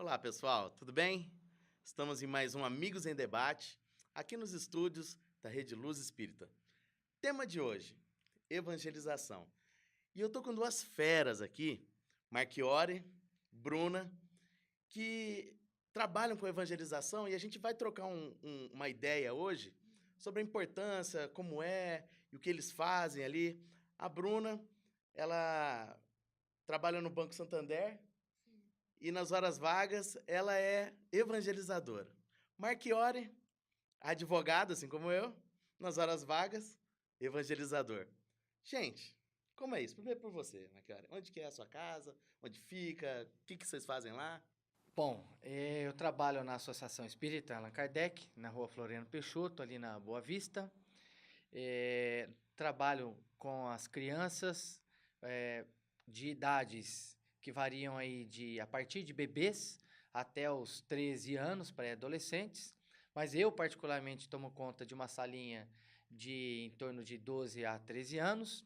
Olá, pessoal, tudo bem? Estamos em mais um Amigos em Debate, aqui nos estúdios da Rede Luz Espírita. Tema de hoje, evangelização. E eu tô com duas feras aqui, Marchiori, Bruna, que trabalham com evangelização e a gente vai trocar uma ideia hoje sobre a importância, como é e o que eles fazem ali. A Bruna, ela trabalha no Banco Santander e nas horas vagas ela é evangelizadora. Marchiori, advogado, assim como eu, nas horas vagas, evangelizador. Gente, como é isso? Primeiro por você, Marchiori. Onde que é a sua casa? Onde fica? O que vocês fazem lá? Bom, eu trabalho na Associação Espírita Allan Kardec, na Rua Floriano Peixoto, ali na Boa Vista. Trabalho com as crianças eh, de idades que variam aí a partir de bebês até os 13 anos, pré-adolescentes. Mas eu, particularmente, tomo conta de uma salinha de em torno de 12 a 13 anos.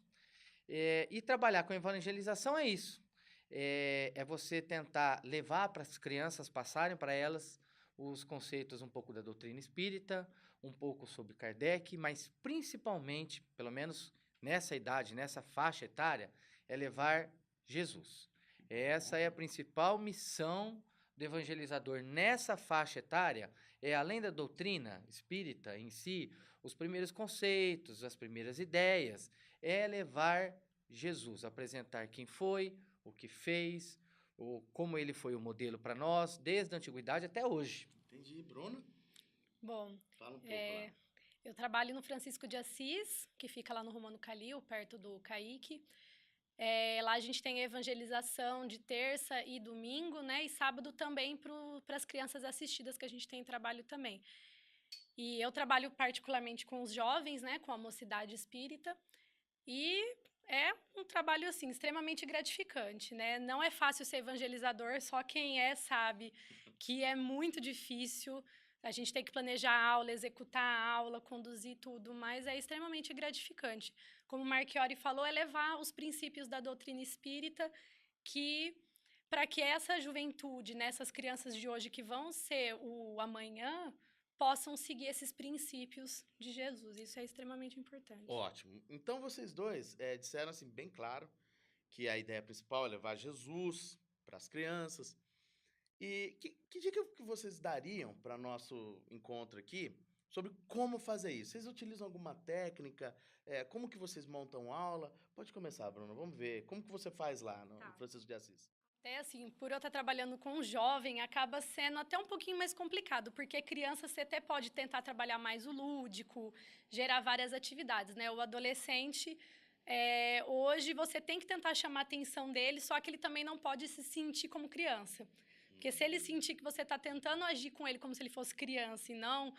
E trabalhar com evangelização é isso. É você tentar levar para as crianças, passarem para elas os conceitos um pouco da doutrina espírita, um pouco sobre Kardec, mas principalmente, pelo menos nessa idade, nessa faixa etária, é levar Jesus. Essa é a principal missão do evangelizador nessa faixa etária, além da doutrina espírita em si, os primeiros conceitos, as primeiras ideias, é levar Jesus, apresentar quem foi, o que fez, como ele foi o modelo para nós, desde a antiguidade até hoje. Entendi. Bruna? Bom, Fala um pouco lá. eu trabalho no Francisco de Assis, que fica lá no Romano Calil, perto do Caique. Lá a gente tem evangelização de terça e domingo, né? E sábado também para as crianças assistidas, que a gente tem trabalho também. E eu trabalho particularmente com os jovens, né? Com a mocidade espírita. E é um trabalho, assim, extremamente gratificante, né? Não é fácil ser evangelizador, só quem sabe que é muito difícil. A gente tem que planejar a aula, executar a aula, conduzir tudo, mas é extremamente gratificante. Como o Marchiori falou, é levar os princípios da doutrina espírita que, para que essa juventude, né, essas crianças de hoje que vão ser o amanhã, possam seguir esses princípios de Jesus. Isso é extremamente importante. Ótimo. Então vocês dois disseram assim bem claro que a ideia principal é levar Jesus para as crianças. E que dica que vocês dariam para nosso encontro aqui sobre como fazer isso? Vocês utilizam alguma técnica? Como que vocês montam aula? Pode começar, Bruno. Vamos ver. Como que você faz lá no Tá. Francisco de Assis? Até assim, por eu estar trabalhando com jovem, acaba sendo até um pouquinho mais complicado, porque criança você até pode tentar trabalhar mais o lúdico, gerar várias atividades, né? O adolescente, hoje você tem que tentar chamar a atenção dele, só que ele também não pode se sentir como criança. Porque se ele sentir que você está tentando agir com ele como se ele fosse criança e não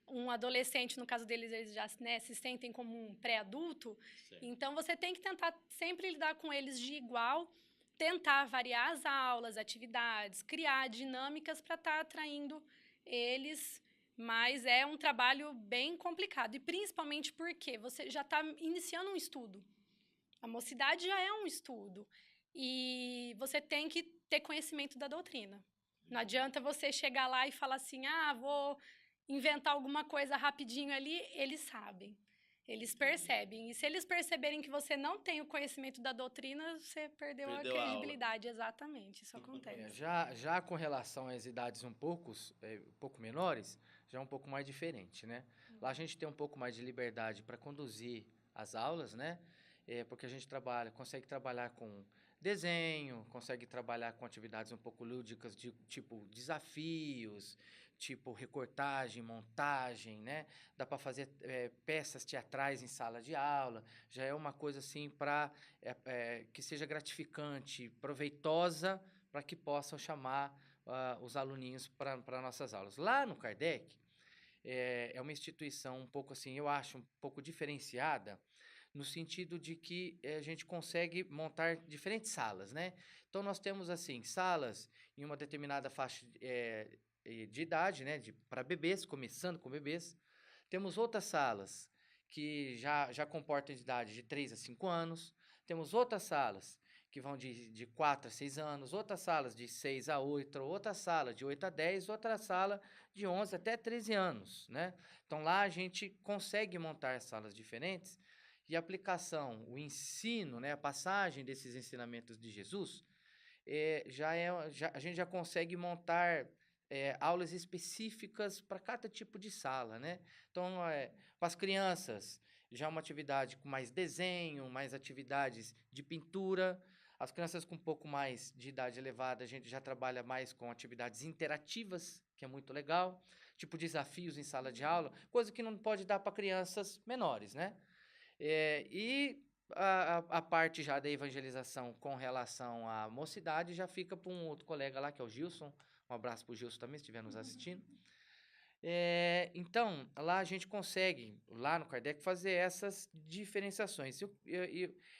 um adolescente, no caso deles, eles já, né, se sentem como um pré-adulto, Certo. então você tem que tentar sempre lidar com eles de igual, tentar variar as aulas, atividades, criar dinâmicas para estar atraindo eles, mas é um trabalho bem complicado, e principalmente porque você já está iniciando um estudo. A mocidade já é um estudo, e você tem que ter conhecimento da doutrina. Não adianta você chegar lá e falar assim, vou inventar alguma coisa rapidinho ali, eles sabem. Eles percebem. E se eles perceberem que você não tem o conhecimento da doutrina, você perdeu a Perdeu a aula. credibilidade. Exatamente, isso acontece. Já com relação às idades um pouco menores, já é um pouco mais diferente, né? Lá a gente tem um pouco mais de liberdade para conduzir as aulas, né? Porque a gente consegue trabalhar com desenho, consegue trabalhar com atividades um pouco lúdicas, de tipo desafios, tipo recortagem, montagem, né? Dá para fazer peças teatrais em sala de aula. Já é uma coisa assim para que seja gratificante, proveitosa, para que possam chamar os aluninhos para nossas aulas. Lá no Kardec, é uma instituição um pouco assim, eu acho, um pouco diferenciada, no sentido de que a gente consegue montar diferentes salas, né? Então, nós temos, assim, salas em uma determinada faixa de idade, né? Para bebês, começando com bebês. Temos outras salas que já comportam de idade de 3 a 5 anos. Temos outras salas que vão de 4 a 6 anos, outras salas de 6 a 8, outra sala de 8 a 10, outra sala de 11 até 13 anos, né? Então, lá a gente consegue montar salas diferentes e a aplicação, o ensino, né, a passagem desses ensinamentos de Jesus, a gente já consegue montar aulas específicas para cada tipo de sala, né? Então, com as crianças, já uma atividade com mais desenho, mais atividades de pintura. As crianças com um pouco mais de idade elevada, a gente já trabalha mais com atividades interativas, que é muito legal, tipo desafios em sala de aula, coisa que não pode dar para crianças menores, né? E a parte já da evangelização com relação à mocidade já fica para um outro colega lá, que é o Gilson. Um abraço para o Gilson também, se estiver nos assistindo. Então, lá a gente consegue, lá no Kardec, fazer essas diferenciações.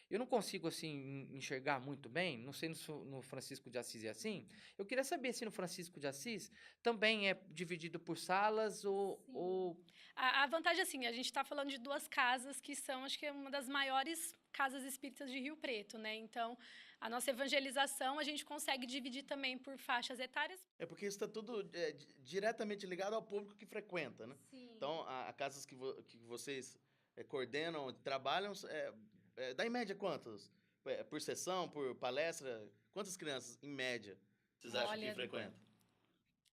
Eu não consigo, assim, enxergar muito bem, não sei no Francisco de Assis é assim. Eu queria saber se no Francisco de Assis também é dividido por salas ou... A vantagem, assim, a gente está falando de 2 casas que são, acho que é uma das maiores casas espíritas de Rio Preto, né? Então, a nossa evangelização a gente consegue dividir também por faixas etárias. É porque isso está tudo diretamente ligado ao público que frequenta, né? Sim. Então, a casas que vocês coordenam, trabalham, dá em média quantos? Por sessão, por palestra? Quantas crianças, em média, vocês acham que Olha, frequentam?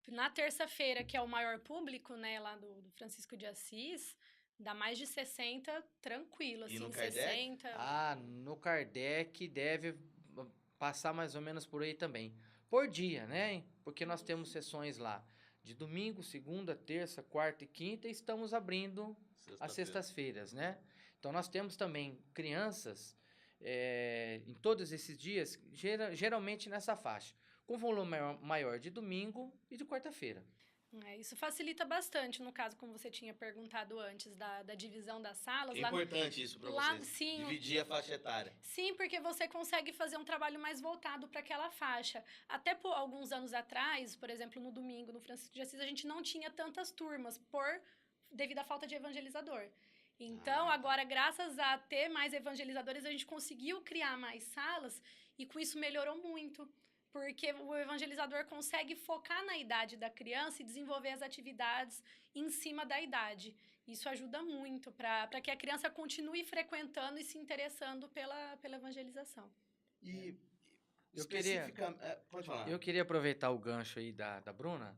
Na terça-feira, que é o maior público, né, lá do Francisco de Assis, dá mais de 60 tranquilo, E assim, no Kardec? 60. No Kardec deve passar mais ou menos por aí também. Por dia, né? Porque nós temos sessões lá de domingo, segunda, terça, quarta e quinta e estamos abrindo as sextas-feiras, né? Então nós temos também crianças em todos esses dias, geralmente nessa faixa, com volume maior de domingo e de quarta-feira. Isso facilita bastante, no caso, como você tinha perguntado antes, da divisão das salas. É importante isso para lá, vocês, sim, dividir a faixa etária. Sim, porque você consegue fazer um trabalho mais voltado para aquela faixa. Até por alguns anos atrás, por exemplo, no domingo, no Francisco de Assis, a gente não tinha tantas turmas devido à falta de evangelizador. Então, agora, graças a ter mais evangelizadores, a gente conseguiu criar mais salas e com isso melhorou muito. Porque o evangelizador consegue focar na idade da criança e desenvolver as atividades em cima da idade. Isso ajuda muito para que a criança continue frequentando e se interessando pela evangelização. E pode falar. Eu queria aproveitar o gancho aí da Bruna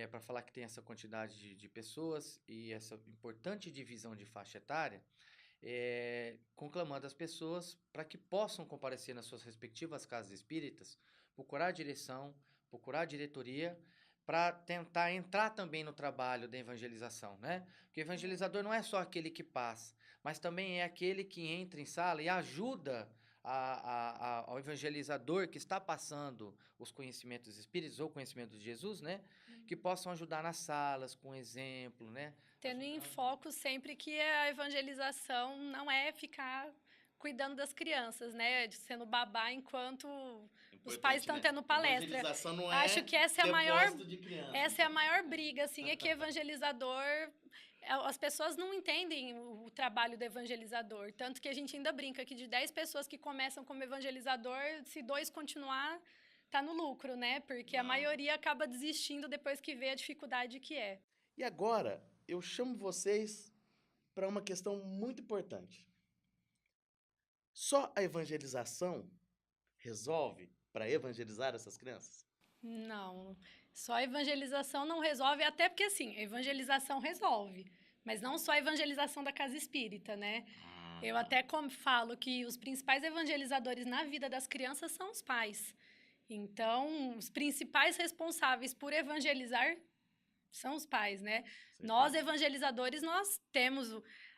para falar que tem essa quantidade de pessoas e essa importante divisão de faixa etária, conclamando as pessoas para que possam comparecer nas suas respectivas casas espíritas, procurar a direção, procurar a diretoria, para tentar entrar também no trabalho da evangelização, né? Porque o evangelizador não é só aquele que passa, mas também é aquele que entra em sala e ajuda ao evangelizador que está passando os conhecimentos espíritas ou conhecimentos de Jesus, né? Que possam ajudar nas salas, com exemplo, né? Tendo em foco sempre que a evangelização não é ficar cuidando das crianças, né? Sendo babá enquanto os pais estão tendo palestra. Evangelização não Acho que essa é a então. maior briga, assim, é que evangelizador... As pessoas não entendem o trabalho do evangelizador. Tanto que a gente ainda brinca que de 10 pessoas que começam como evangelizador, se 2 continuar, tá no lucro, né? Porque a maioria acaba desistindo depois que vê a dificuldade que é. E agora, eu chamo vocês para uma questão muito importante. Só a evangelização resolve para evangelizar essas crianças? Não, só a evangelização não resolve, até porque, assim, a evangelização resolve, mas não só a evangelização da casa espírita, né? Eu até falo que os principais evangelizadores na vida das crianças são os pais. Então, os principais responsáveis por evangelizar são os pais, né? Nós, evangelizadores,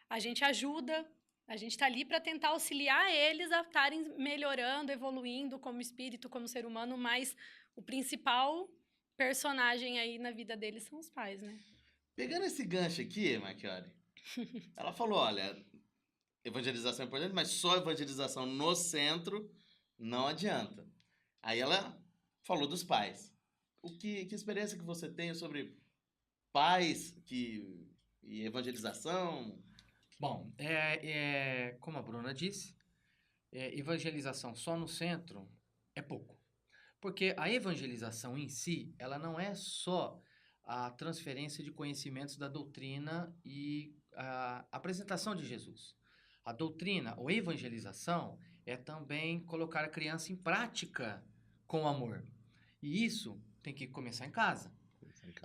a gente ajuda, a gente está ali para tentar auxiliar eles a estarem melhorando, evoluindo como espírito, como ser humano, mas o principal personagem aí na vida deles são os pais, né? Pegando esse gancho aqui, Marchiori, ela falou, olha, evangelização é importante, mas só evangelização no centro não adianta. Aí ela falou dos pais. Que experiência que você tem sobre pais e evangelização? Bom, como a Bruna disse, evangelização só no centro é pouco. Porque a evangelização em si, ela não é só a transferência de conhecimentos da doutrina e a apresentação de Jesus. A doutrina ou evangelização é também colocar a criança em prática com amor. E isso tem que começar em casa.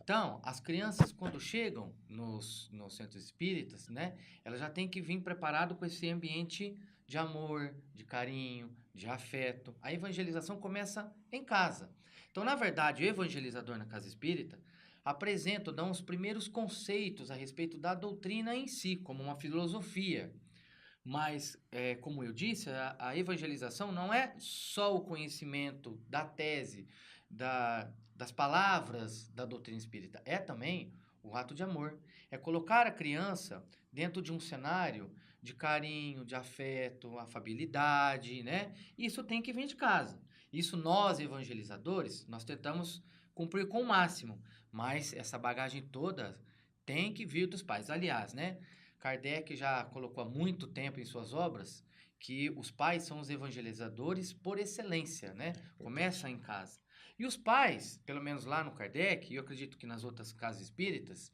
Então, as crianças, quando chegam nos centros espíritas, né, elas já têm que vir preparado com esse ambiente de amor, de carinho, de afeto. A evangelização começa em casa. Então, na verdade, o evangelizador na casa espírita apresenta, dá os primeiros conceitos a respeito da doutrina em si, como uma filosofia. Mas, como eu disse, a evangelização não é só o conhecimento da tese, das palavras da doutrina espírita. É também o ato de amor. É colocar a criança dentro de um cenário de carinho, de afeto, afabilidade, né? Isso tem que vir de casa. Isso nós, evangelizadores, nós tentamos cumprir com o máximo. Mas essa bagagem toda tem que vir dos pais. Aliás, né? Kardec já colocou há muito tempo em suas obras que os pais são os evangelizadores por excelência, né? Começa em casa. E os pais, pelo menos lá no Kardec, e eu acredito que nas outras casas espíritas,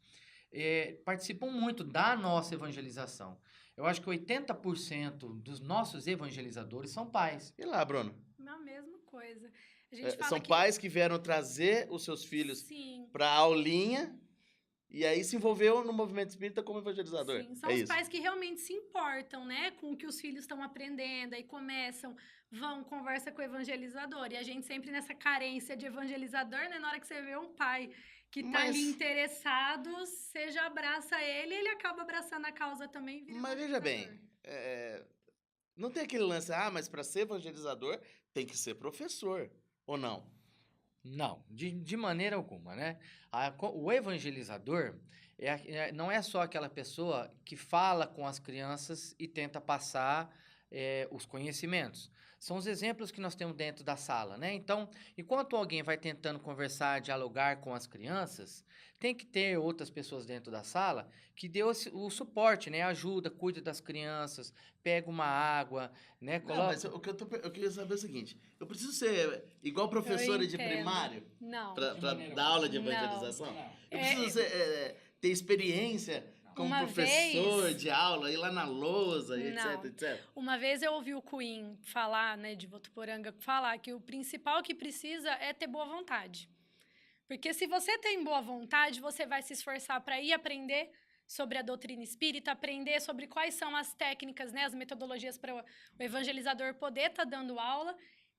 participam muito da nossa evangelização. Eu acho que 80% dos nossos evangelizadores são pais. E lá, Bruno? A mesma coisa. A gente fala São que... pais que vieram trazer os seus filhos Sim. para a aulinha e aí se envolveu no movimento espírita como evangelizador. Sim, são é os isso. pais que realmente se importam, né, com o que os filhos estão aprendendo, aí começam, conversa com o evangelizador. E a gente sempre nessa carência de evangelizador, né, na hora que você vê um pai que tá ali interessado, você já abraça ele e ele acaba abraçando a causa também e vira Mas veja evangelizador. bem, não tem aquele lance, mas para ser evangelizador tem que ser professor, ou não? Não, de maneira alguma, né? O evangelizador não é só aquela pessoa que fala com as crianças e tenta passar os conhecimentos. São os exemplos que nós temos dentro da sala, né? Então, enquanto alguém vai tentando conversar, dialogar com as crianças, tem que ter outras pessoas dentro da sala que dê o suporte, né? Ajuda, cuida das crianças, pega uma água, né? Não, mas eu queria saber é o seguinte, eu preciso ser igual professora de primário Não. para dar aula de evangelização? Eu preciso ter experiência como professor de aula, ir lá na lousa, etc, etc. Uma vez eu ouvi o Queen falar, né, de Votuporanga, falar que o principal que precisa é ter boa vontade. Porque se você tem boa vontade, você vai se esforçar para ir aprender sobre a doutrina espírita, aprender sobre quais são as técnicas, né, as metodologias para o evangelizador poder estar dando aula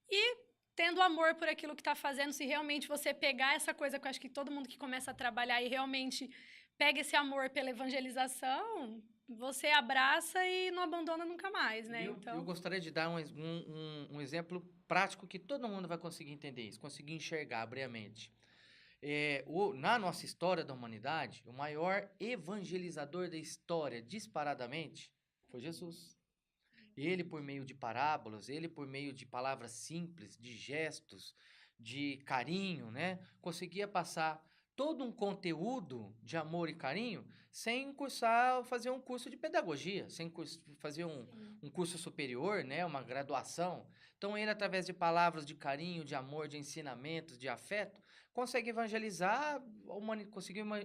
e tendo amor por aquilo que está fazendo. Se realmente você pegar essa coisa que eu acho que todo mundo que começa a trabalhar e realmente pega esse amor pela evangelização, você abraça e não abandona nunca mais, né? Eu gostaria de dar um exemplo prático que todo mundo vai conseguir entender isso, conseguir enxergar, abrir a mente. Na nossa história da humanidade, o maior evangelizador da história, disparadamente, foi Jesus. Ele, por meio de parábolas, ele, por meio de palavras simples, de gestos, de carinho, né, conseguia passar todo um conteúdo de amor e carinho sem fazer um curso de pedagogia, sem fazer um curso superior, né, uma graduação. Então, ele, através de palavras de carinho, de amor, de ensinamentos, de afeto, conseguiu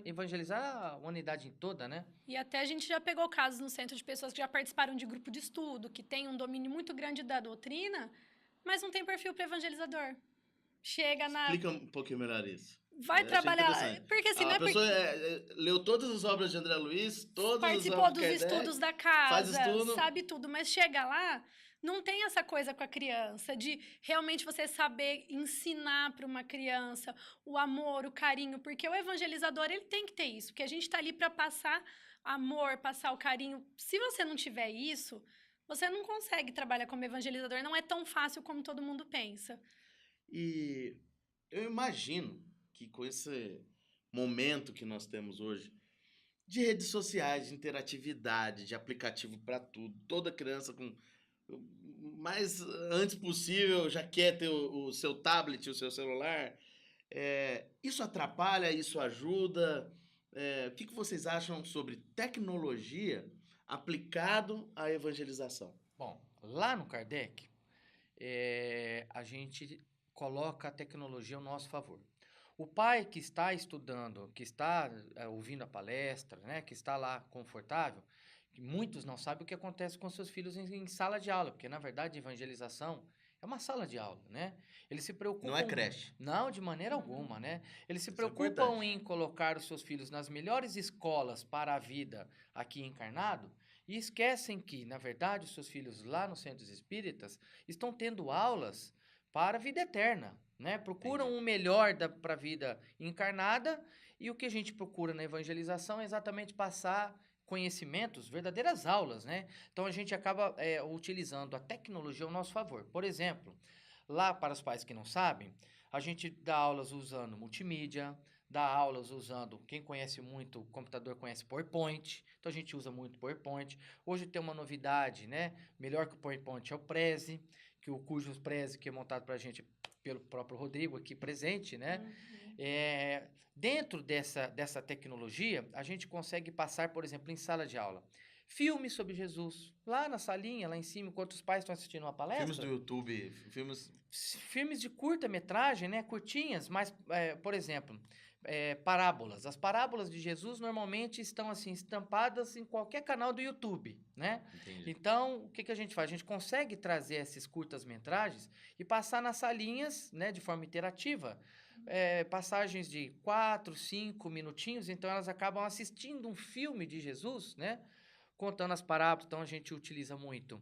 evangelizar a humanidade toda, né? E até a gente já pegou casos no centro de pessoas que já participaram de grupo de estudo, que tem um domínio muito grande da doutrina, mas não tem perfil para evangelizador. Explica um pouquinho melhor isso. Vai trabalhar. Porque assim, não é pessoa leu todas as obras de André Luiz, participou dos estudos da casa, sabe tudo, mas chega lá, não tem essa coisa com a criança, de realmente você saber ensinar para uma criança o amor, o carinho, porque o evangelizador, ele tem que ter isso, porque a gente está ali para passar amor, passar o carinho. Se você não tiver isso, você não consegue trabalhar como evangelizador, não é tão fácil como todo mundo pensa. E eu imagino que com esse momento que nós temos hoje, de redes sociais, de interatividade, de aplicativo para tudo, toda criança com mais antes possível já quer ter o seu tablet, o seu celular, isso atrapalha, isso ajuda? O que vocês acham sobre tecnologia aplicado à evangelização? Bom, Lá no Kardec, a gente coloca a tecnologia ao nosso favor. O pai que está estudando, que está ouvindo a palestra, né, que está lá confortável, muitos não sabem o que acontece com seus filhos em sala de aula, porque na verdade evangelização é uma sala de aula, né? Eles se preocupam... Não é creche. Não, de maneira alguma, né? Eles se Isso é preocupam importante. em colocar os seus filhos nas melhores escolas para a vida aqui encarnado e esquecem que, na verdade, os seus filhos lá nos centros espíritas estão tendo aulas para a vida eterna, né? Procuram Entendi. o melhor para a vida encarnada e o que a gente procura na evangelização é exatamente passar conhecimentos, verdadeiras aulas, né? Então a gente acaba utilizando a tecnologia ao nosso favor. Por exemplo, lá para os pais que não sabem, a gente dá aulas usando multimídia, dá aulas usando, quem conhece muito computador conhece PowerPoint, então a gente usa muito PowerPoint. Hoje tem uma novidade, né? Melhor que o PowerPoint é o Prezi, cujo Prezi que é montado para a gente pelo próprio Rodrigo aqui presente, né? Dentro dessa tecnologia, a gente consegue passar, por exemplo, em sala de aula, filmes sobre Jesus, lá na salinha, lá em cima, enquanto os pais estão assistindo uma palestra. Filmes do YouTube, filmes... Filmes de curta-metragem, né? Curtinhas, mas, por exemplo, parábolas. As parábolas de Jesus normalmente estão assim estampadas em qualquer canal do YouTube, né? Entendi. Então, o que a gente faz? A gente consegue trazer essas curtas-metragens e passar nas salinhas, né, de forma interativa. Passagens de 4, 5 minutinhos, então elas acabam assistindo um filme de Jesus, né? Contando as parábolas. Então, a gente utiliza muito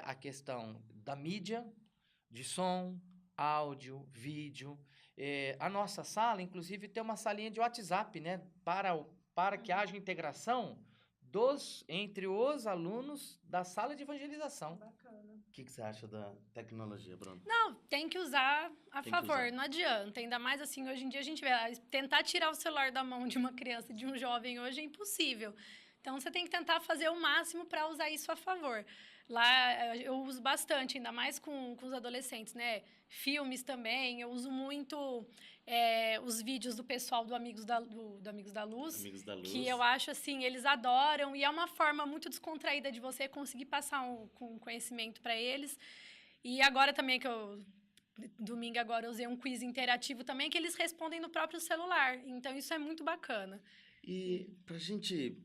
a questão da mídia, de som, áudio, vídeo. A nossa sala, inclusive, tem uma salinha de WhatsApp, né? Para que haja integração entre os alunos da sala de evangelização. Bacana. O que você acha da tecnologia, Bruno? Não, tem que usar a Tem que favor, usar. não adianta. Ainda mais assim, hoje em dia a gente vê, tentar tirar o celular da mão de uma criança, de um jovem hoje é impossível. Então você tem que tentar fazer o máximo para usar isso a favor. Lá eu uso bastante, ainda mais com os adolescentes, né? Filmes também, eu uso muito os vídeos do pessoal do Amigos da Luz. Amigos da Luz. Que eu acho assim, eles adoram e é uma forma muito descontraída de você conseguir passar um conhecimento para eles. E agora também domingo agora eu usei um quiz interativo também que eles respondem no próprio celular. Então isso é muito bacana. E pra gente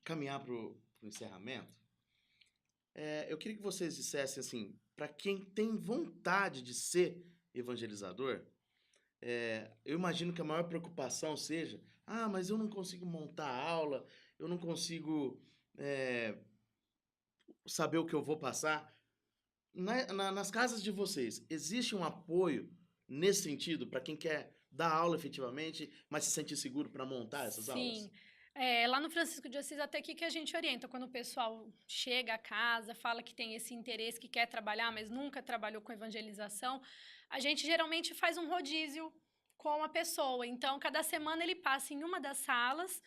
caminhar pro encerramento, eu queria que vocês dissessem assim, para quem tem vontade de ser evangelizador, eu imagino que a maior preocupação seja, mas eu não consigo montar a aula, eu não consigo saber o que eu vou passar. Nas casas de vocês, existe um apoio nesse sentido para quem quer dar aula efetivamente, mas se sentir seguro para montar essas aulas? Sim. Lá no Francisco de Assis, até que a gente orienta, quando o pessoal chega a casa, fala que tem esse interesse, que quer trabalhar, mas nunca trabalhou com evangelização, a gente geralmente faz um rodízio com a pessoa. Então, cada semana ele passa em uma das salas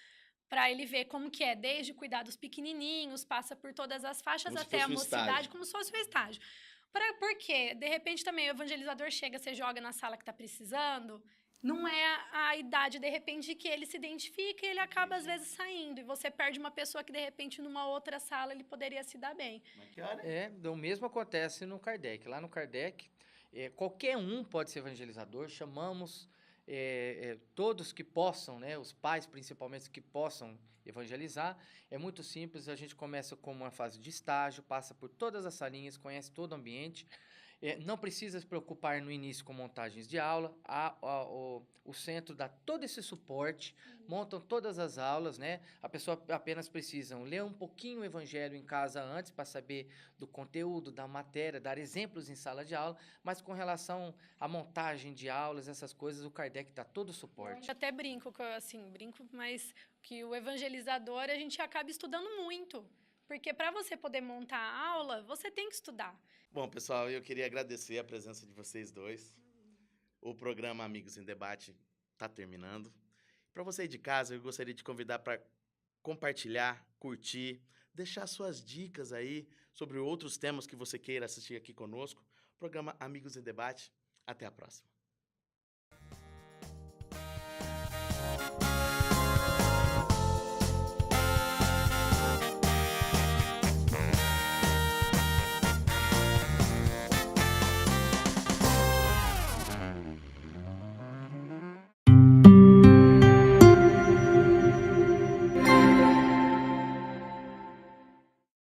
para ele ver como que é, desde cuidar dos pequenininhos, passa por todas as faixas Como se até a fosse um mocidade, estágio. como se fosse um estágio. Porque, de repente, também o evangelizador chega, você joga na sala que está precisando, não é a idade, de repente, que ele se identifica e ele acaba, às vezes, saindo. E você perde uma pessoa que, de repente, numa outra sala, ele poderia se dar bem. Mas que hora? O mesmo acontece no Kardec. Lá no Kardec, qualquer um pode ser evangelizador. Chamamos todos que possam, né, os pais principalmente que possam evangelizar. É muito simples, a gente começa com uma fase de estágio, passa por todas as salinhas, conhece todo o ambiente. Não precisa se preocupar no início com montagens de aula. O centro dá todo esse suporte, montam todas as aulas, né? A pessoa apenas precisa ler um pouquinho o evangelho em casa antes para saber do conteúdo, da matéria, dar exemplos em sala de aula, mas com relação à montagem de aulas, essas coisas, o Kardec dá todo o suporte. Eu até brinco, mas que o evangelizador a gente acaba estudando muito. Porque para você poder montar a aula, você tem que estudar. Bom, pessoal, eu queria agradecer a presença de vocês dois. O programa Amigos em Debate está terminando. Para você aí de casa, eu gostaria de convidar para compartilhar, curtir, deixar suas dicas aí sobre outros temas que você queira assistir aqui conosco. Programa Amigos em Debate. Até a próxima.